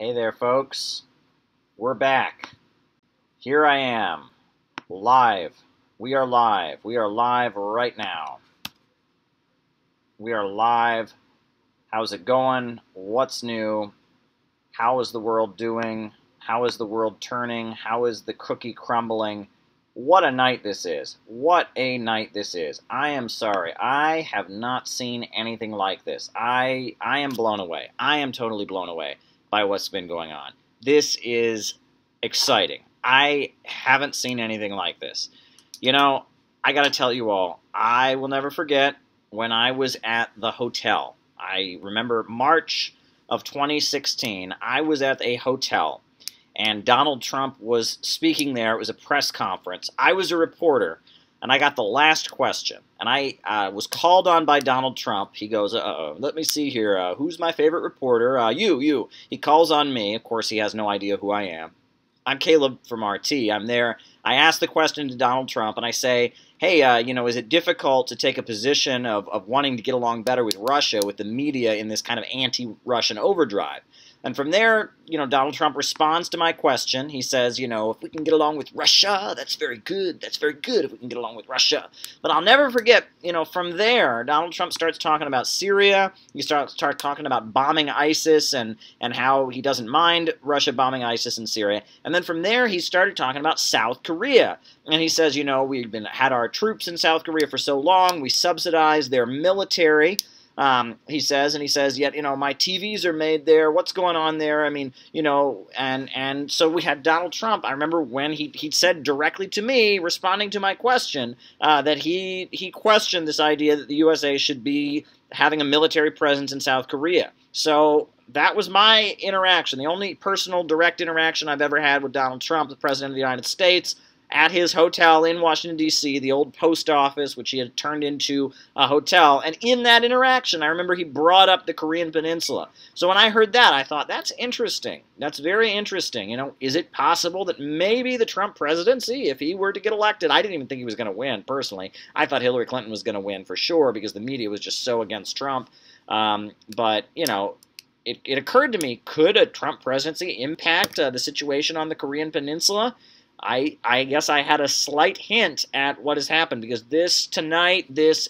Hey there, folks. We're back. Here I am, live. We are live. We are live right now. We are live. How's it going? What's new? How is the world doing? How is the world turning? How is the cookie crumbling? What a night this is. What a night this is. I am sorry. I have not seen anything like this. I am blown away. I am totally blown away by what's been going on. This is exciting. I haven't seen anything like this. You know, I gotta tell you all, I will never forget when I was at the hotel. I remember March of 2016, I was at a hotel, and Donald Trump was speaking there. It was a press conference. I was a reporter, and I got the last question. And I was called on by Donald Trump. He goes, let me see here. Who's my favorite reporter? You. He calls on me. Of course, he has no idea who I am. I'm Caleb from RT. I'm there. I ask the question to Donald Trump, and I say, hey, is it difficult to take a position of wanting to get along better with Russia, with the media in this kind of anti-Russian overdrive? And from there, Donald Trump responds to my question. He says, if we can get along with Russia, that's very good. That's very good if we can get along with Russia. But I'll never forget, from there, Donald Trump starts talking about Syria. He starts talking about bombing ISIS and how he doesn't mind Russia bombing ISIS in Syria. And then from there, he started talking about South Korea. And he says, we've had our troops in South Korea for so long. We subsidize their military. He says, yet, my TVs are made there. What's going on there? I mean, and so we had Donald Trump. I remember when he said directly to me, responding to my question, that he questioned this idea that the USA should be having a military presence in South Korea. So that was my interaction, the only personal direct interaction I've ever had with Donald Trump, the President of the United States, at his hotel in Washington, D.C., the old post office, which he had turned into a hotel. And in that interaction, I remember he brought up the Korean Peninsula. So when I heard that, I thought, that's interesting. That's very interesting. Is it possible that maybe the Trump presidency, if he were to get elected, I didn't even think he was going to win, personally. I thought Hillary Clinton was going to win for sure because the media was just so against Trump. But, it occurred to me, could a Trump presidency impact the situation on the Korean Peninsula? I guess I had a slight hint at what has happened, because this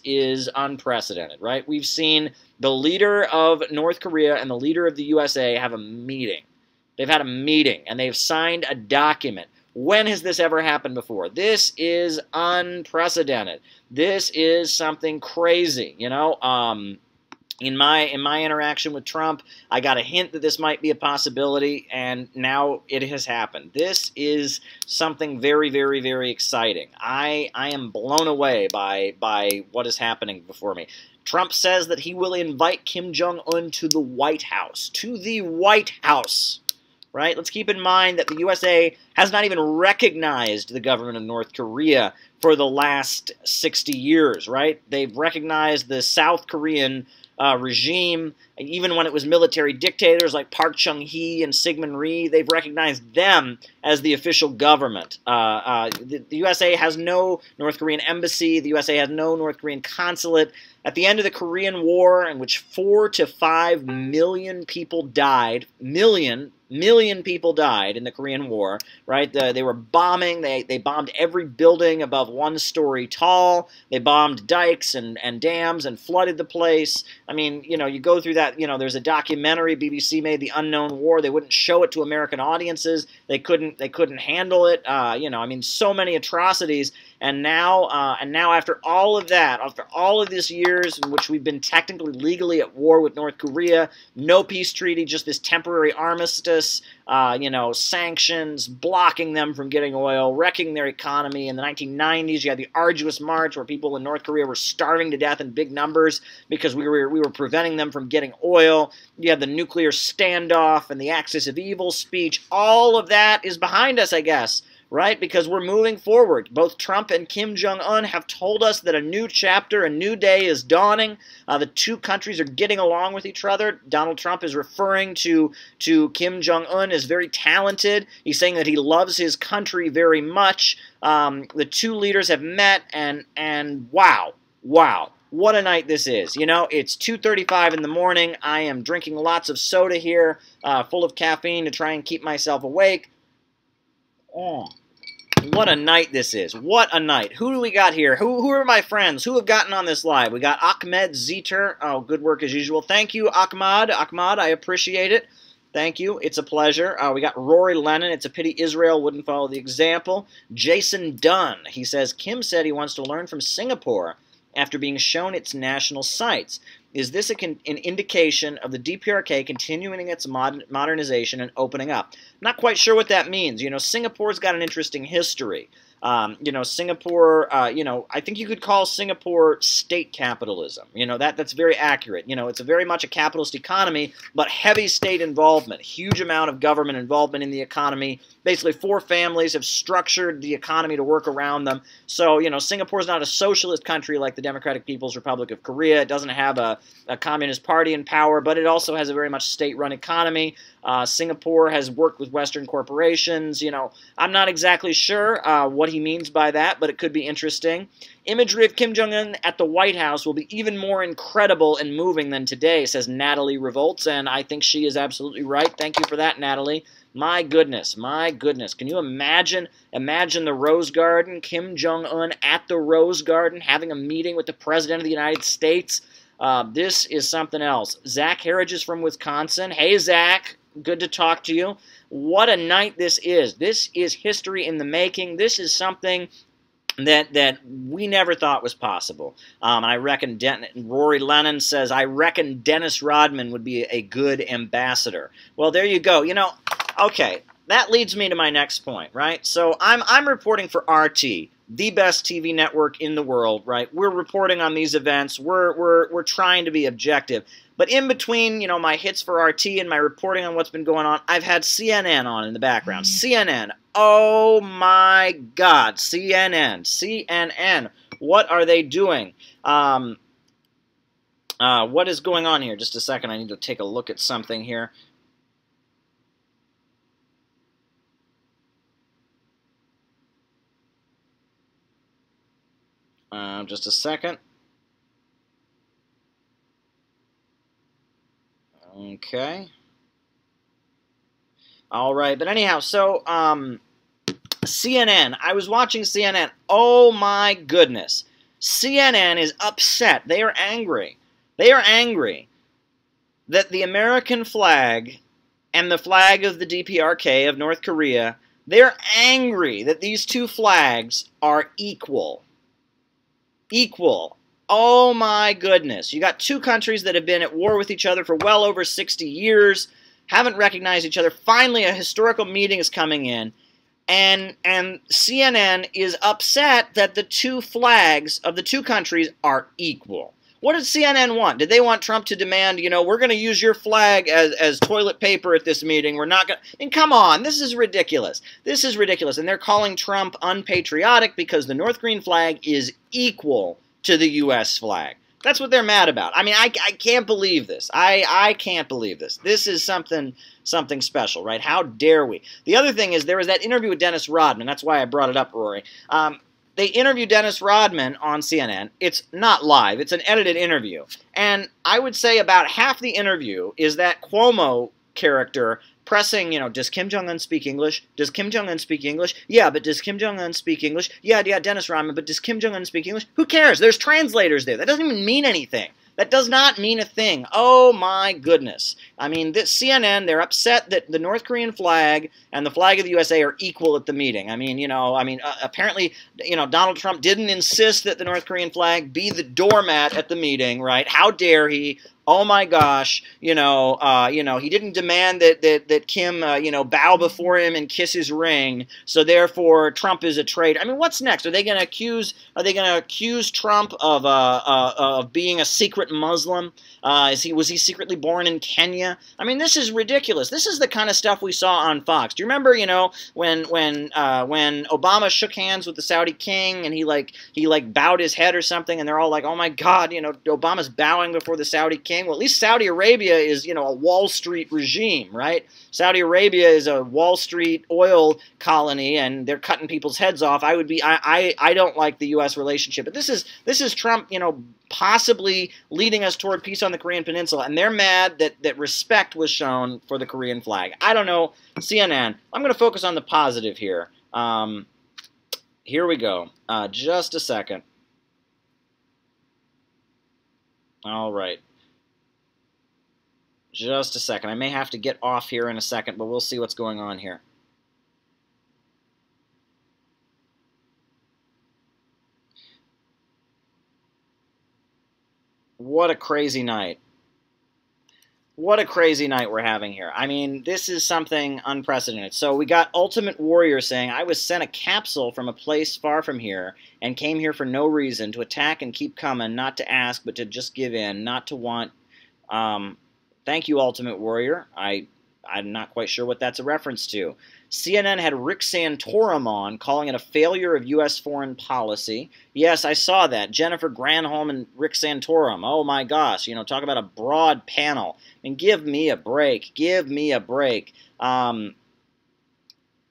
is unprecedented, right? We've seen the leader of North Korea and the leader of the USA have a meeting. They've had a meeting, and they've signed a document. When has this ever happened before? This is unprecedented. This is something crazy, In my interaction with Trump, I got a hint that this might be a possibility, and now it has happened. This is something very, very, very exciting. I am blown away by what is happening before me. Trump says that he will invite Kim Jong-un to the White House. To the White House. Right? Let's keep in mind that the USA has not even recognized the government of North Korea for the last 60 years, right? They've recognized the South Korean regime, even when it was military dictators like Park Chung-hee and Syngman Rhee. They've recognized them as the official government. The USA has no North Korean embassy. The USA has no North Korean consulate. At the end of the Korean War, in which 4 to 5 million people died, million people died in the Korean War, right? They were bombing. They bombed every building above 1 story tall. They bombed dikes and dams and flooded the place. I mean, you go through that. There's a documentary BBC made, The Unknown War. They wouldn't show it to American audiences. They couldn't handle it. I mean, so many atrocities. And now after all of that, after all of these years in which we've been technically legally at war with North Korea, no peace treaty, just this temporary armistice, sanctions, blocking them from getting oil, wrecking their economy. In the 1990s, you had the arduous march where people in North Korea were starving to death in big numbers because we were preventing them from getting oil. You had the nuclear standoff and the axis of evil speech. All of that is behind us, I guess. Right? Because we're moving forward. Both Trump and Kim Jong-un have told us that a new chapter, a new day is dawning. The two countries are getting along with each other. Donald Trump is referring to Kim Jong-un as very talented. He's saying that he loves his country very much. The two leaders have met, and wow. what a night this is. You know, it's 2:35 in the morning. I am drinking lots of soda here, full of caffeine to try and keep myself awake. Oh, what a night this is. What a night. Who do we got here? Who are my friends? Who have gotten on this live? We got Ahmed Zeter. Oh, good work as usual. Thank you, Ahmad. Ahmad, I appreciate it. Thank you. It's a pleasure. We got Rory Lennon. It's a pity Israel wouldn't follow the example. Jason Dunn. He says, Kim said he wants to learn from Singapore after being shown its national sites. Is this an indication of the DPRK continuing its modernization and opening up? Not quite sure what that means. You know, Singapore's got an interesting history. You know, Singapore, you know, I think you could call Singapore state capitalism. You know, that's very accurate. You know, it's very much a capitalist economy, but heavy state involvement, huge amount of government involvement in the economy. Basically, 4 families have structured the economy to work around them. So, you know, Singapore's not a socialist country like the Democratic People's Republic of Korea. It doesn't have a communist party in power, but it also has a very much state-run economy. Singapore has worked with Western corporations. You know, I'm not exactly sure what he means by that, but it could be interesting. Imagery of Kim Jong-un at the White House will be even more incredible and moving than today, says Natalie Revolts, and I think she is absolutely right. Thank you for that, Natalie. My goodness, my goodness. Can you imagine the Rose Garden, Kim Jong-un at the Rose Garden having a meeting with the President of the United States? This is something else. Zach Harridge is from Wisconsin. Hey, Zach. Good to talk to you. What a night this is. This is history in the making. This is something that we never thought was possible. I reckon Rory Lennon says, I reckon Dennis Rodman would be a good ambassador. Well, there you go. You know, okay, that leads me to my next point, right? So I'm reporting for RT, the best TV network in the world, right? We're reporting on these events. We're trying to be objective. But in between, you know, my hits for RT and my reporting on what's been going on, I've had CNN on in the background. CNN. Oh my God. CNN. CNN. What are they doing? What is going on here? Just a second. I need to take a look at something here. Just a second. Okay. All right, but anyhow, so CNN. I was watching CNN. Oh my goodness. CNN is upset. They are angry. They are angry that the American flag and the flag of the DPRK of North Korea, they're angry that these two flags are equal. Equal. Oh my goodness. You got two countries that have been at war with each other for well over 60 years, haven't recognized each other. Finally, a historical meeting is coming in, and CNN is upset that the two flags of the two countries are equal. What did CNN want? Did they want Trump to demand, you know, we're going to use your flag as toilet paper at this meeting? We're not going to... I mean, come on. This is ridiculous. This is ridiculous. And they're calling Trump unpatriotic because the North Korean flag is equal to the U.S. flag. That's what they're mad about. I mean, I can't believe this. I can't believe this. This is something special, right? How dare we? The other thing is there was that interview with Dennis Rodman. That's why I brought it up, Rory. They interviewed Dennis Rodman on CNN. It's not live. It's an edited interview. And I would say about half the interview is that Cuomo character pressing, you know, does Kim Jong-un speak English? Does Kim Jong-un speak English? Yeah, but does Kim Jong-un speak English? Yeah, Dennis Rodman, but does Kim Jong-un speak English? Who cares? There's translators there. That doesn't even mean anything. That does not mean a thing. Oh my goodness. I mean, this CNN, they're upset that the North Korean flag and the flag of the USA are equal at the meeting. I mean, apparently, you know, Donald Trump didn't insist that the North Korean flag be the doormat at the meeting, right? How dare he? Oh my gosh, he didn't demand that Kim, bow before him and kiss his ring. So therefore, Trump is a traitor. I mean, what's next? Are they going to accuse Trump of being a secret Muslim? Was he secretly born in Kenya? I mean, this is ridiculous. This is the kind of stuff we saw on Fox. Do you remember, when Obama shook hands with the Saudi king and he bowed his head or something, and they're all like, oh my God, Obama's bowing before the Saudi king. saying, well, at least Saudi Arabia is, you know, a Wall Street regime, right? Saudi Arabia is a Wall Street oil colony, and they're cutting people's heads off. I don't like the U.S. relationship, but this is Trump, you know, possibly leading us toward peace on the Korean Peninsula, and they're mad that respect was shown for the Korean flag. I don't know, CNN. I'm going to focus on the positive here. Here we go. Just a second. All right. Just a second. I may have to get off here in a second, but we'll see what's going on here. What a crazy night. What a crazy night we're having here. I mean, this is something unprecedented. So we got Ultimate Warrior saying, I was sent a capsule from a place far from here and came here for no reason, to attack and keep coming, not to ask, but to just give in, not to want. Thank you, Ultimate Warrior. I'm not quite sure what that's a reference to. CNN had Rick Santorum on, calling it a failure of U.S. foreign policy. Yes, I saw that. Jennifer Granholm and Rick Santorum. Oh, my gosh. You know, talk about a broad panel. I mean, give me a break. Give me a break.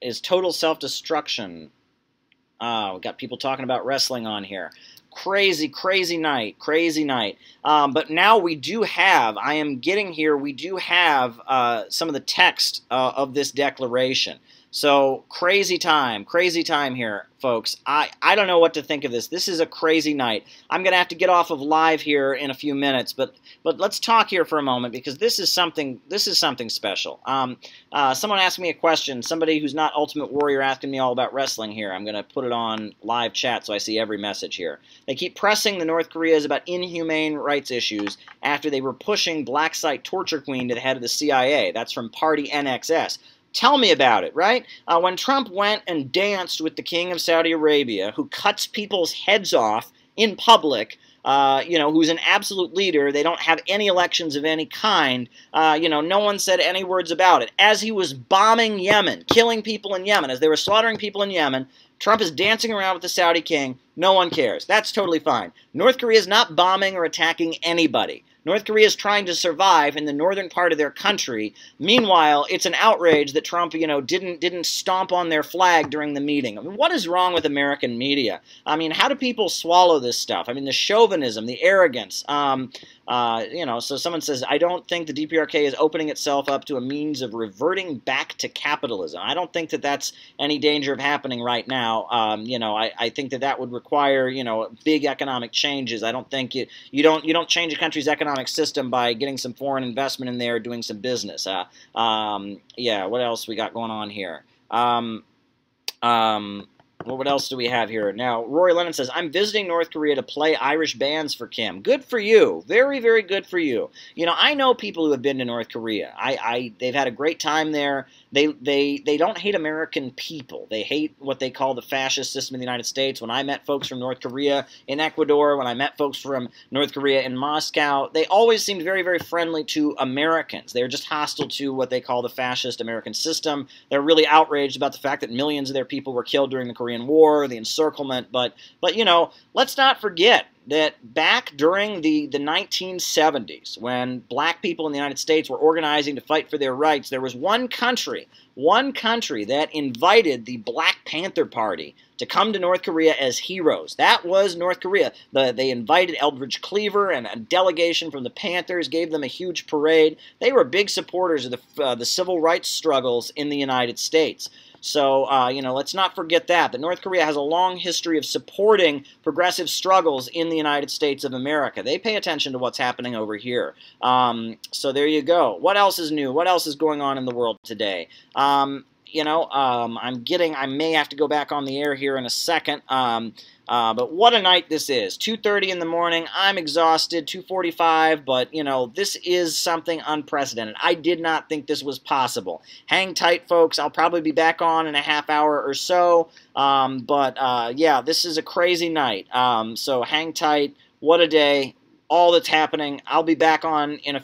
Is total self-destruction. We got people talking about wrestling on here. Crazy, crazy night, crazy night. But now we do have, I am getting here, we do have some of the text of this declaration. So crazy time here, folks. I don't know what to think of this. This is a crazy night. I'm going to have to get off of live here in a few minutes, but let's talk here for a moment, because this is something special. Someone asked me a question. Somebody who's not Ultimate Warrior asking me all about wrestling here. I'm going to put it on live chat so I see every message here. They keep pressing the North Koreas about inhumane rights issues after they were pushing Black Site Torture Queen to the head of the CIA. That's from Party NXS. Tell me about it, right? When Trump went and danced with the King of Saudi Arabia, who cuts people's heads off in public, you know, who's an absolute leader, they don't have any elections of any kind, you know, no one said any words about it. As he was bombing Yemen, killing people in Yemen, as they were slaughtering people in Yemen, Trump is dancing around with the Saudi king. No one cares. That's totally fine. North Korea is not bombing or attacking anybody. North Korea is trying to survive in the northern part of their country. Meanwhile, it's an outrage that Trump, you know, didn't stomp on their flag during the meeting. I mean, what is wrong with American media? I mean, how do people swallow this stuff? I mean, the chauvinism, the arrogance. You know, so someone says, I don't think the DPRK is opening itself up to a means of reverting back to capitalism. I don't think that that's any danger of happening right now. You know, I think that would require, you know, big economic changes. I don't think you don't change a country's economic system by getting some foreign investment in there, doing some business. Yeah, what else we got going on here? Well, what else do we have here? Now, Rory Lennon says, I'm visiting North Korea to play Irish bands for Kim. Good for you. Very, very good for you. You know, I know people who have been to North Korea. They've had a great time there. They don't hate American people. They hate what they call the fascist system in the United States. When I met folks from North Korea in Ecuador, when I met folks from North Korea in Moscow, they always seemed very, very friendly to Americans. They're just hostile to what they call the fascist American system. They're really outraged about the fact that millions of their people were killed during the Korean War, the encirclement, but you know, let's not forget that back during the 1970s, when black people in the United States were organizing to fight for their rights, there was one country that invited the Black Panther Party to come to North Korea as heroes. That was North Korea. They invited Eldridge Cleaver and a delegation from the Panthers, gave them a huge parade. They were big supporters of the civil rights struggles in the United States. So, you know, let's not forget that North Korea has a long history of supporting progressive struggles in the United States of America. They pay attention to what's happening over here. So there you go. What else is new? What else is going on in the world today? You know, I may have to go back on the air here in a second. But what a night this is. 2:30 in the morning. I'm exhausted. 2:45. But, you know, this is something unprecedented. I did not think this was possible. Hang tight, folks. I'll probably be back on in a half hour or so. Yeah, this is a crazy night. So hang tight. What a day. All that's happening. I'll be back on in a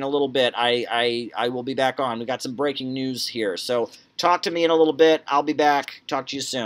little bit. I will be back on. We got some breaking news here. So talk to me in a little bit. I'll be back. Talk to you soon.